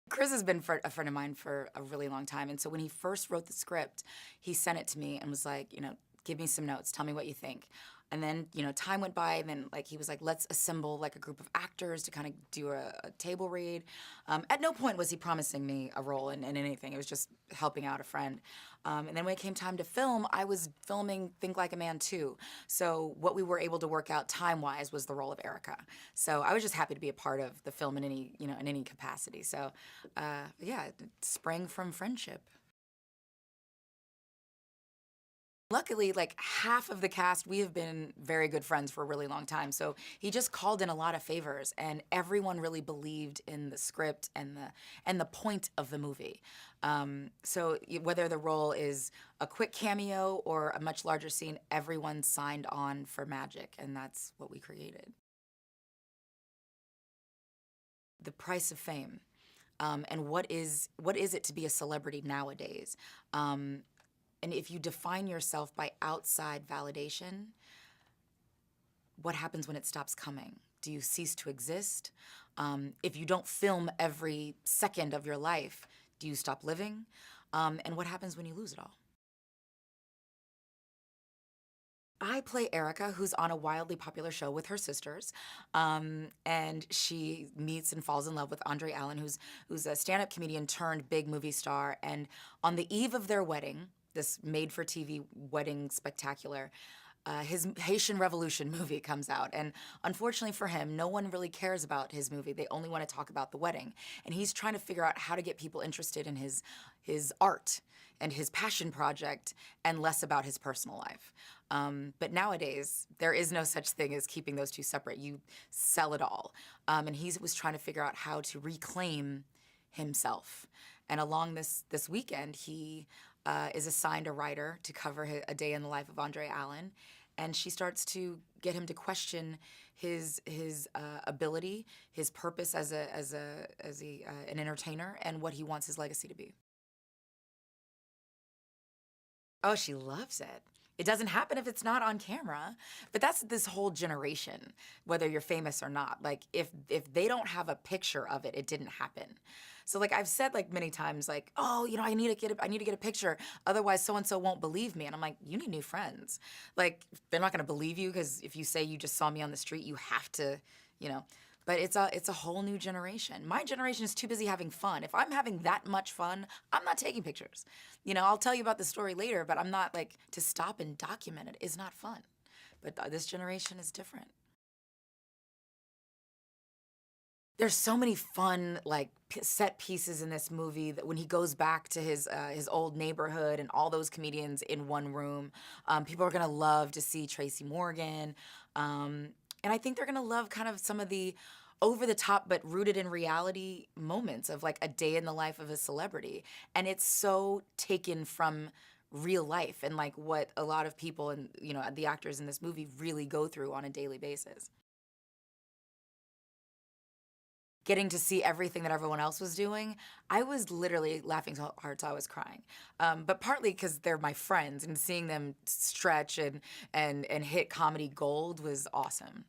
Chris has been a friend of mine for a really long time, and so when he first wrote the script, he sent it to me and was like, give me some notes, tell me what you think. And then, time went by, and then he was like, let's assemble like a group of actors to kind of do a table read. At no point was he promising me a role in anything. It was just helping out a friend. And then when it came time to film, I was filming Think Like a Man too. So what we were able to work out time-wise was the role of Erica. So I was just happy to be a part of the film in any capacity. So yeah, it sprang from friendship. Luckily, like half of the cast, we have been very good friends for a really long time. So he just called in a lot of favors, and everyone really believed in the script and the point of the movie. So whether the role is a quick cameo or a much larger scene, everyone signed on for magic, and that's what we created. The price of fame, and what is it to be a celebrity nowadays? And if you define yourself by outside validation, what happens when it stops coming? Do you cease to exist? If you don't film every second of your life, do you stop living? And what happens when you lose it all? I play Erica, who's on a wildly popular show with her sisters, and she meets and falls in love with Andre Allen, who's a stand-up comedian turned big movie star. And on the eve of their wedding, this made-for-TV wedding spectacular, his Haitian Revolution movie comes out. And unfortunately for him, no one really cares about his movie. They only want to talk about the wedding. And he's trying to figure out how to get people interested in his art and his passion project and less about his personal life. But nowadays, there is no such thing as keeping those two separate. You sell it all. And he was trying to figure out how to reclaim himself. And along this weekend, he is assigned a writer to cover a day in the life of Andre Allen, and she starts to get him to question his ability, his purpose as an entertainer, and what he wants his legacy to be. Oh, she loves it. It doesn't happen if it's not on camera. But that's this whole generation, whether you're famous or not. Like, if they don't have a picture of it, it didn't happen. So like I've said like many times, like, oh, I need to get a picture, otherwise so and so won't believe me. And I'm like, you need new friends. Like, they're not gonna believe you because if you say you just saw me on the street, you have to, you know. But it's a whole new generation. My generation is too busy having fun. If I'm having that much fun, I'm not taking pictures. I'll tell you about the story later, but I'm not like, to stop and document it is not fun. But this generation is different. There's so many fun like set pieces in this movie that when he goes back to his old neighborhood and all those comedians in one room, people are gonna love to see Tracy Morgan. And I think they're gonna love kind of some of the over the top but rooted in reality moments of like a day in the life of a celebrity. And it's so taken from real life and like what a lot of people and the actors in this movie really go through on a daily basis. Getting to see everything that everyone else was doing, I was literally laughing so hard so I was crying. But partly because they're my friends and seeing them stretch and hit comedy gold was awesome.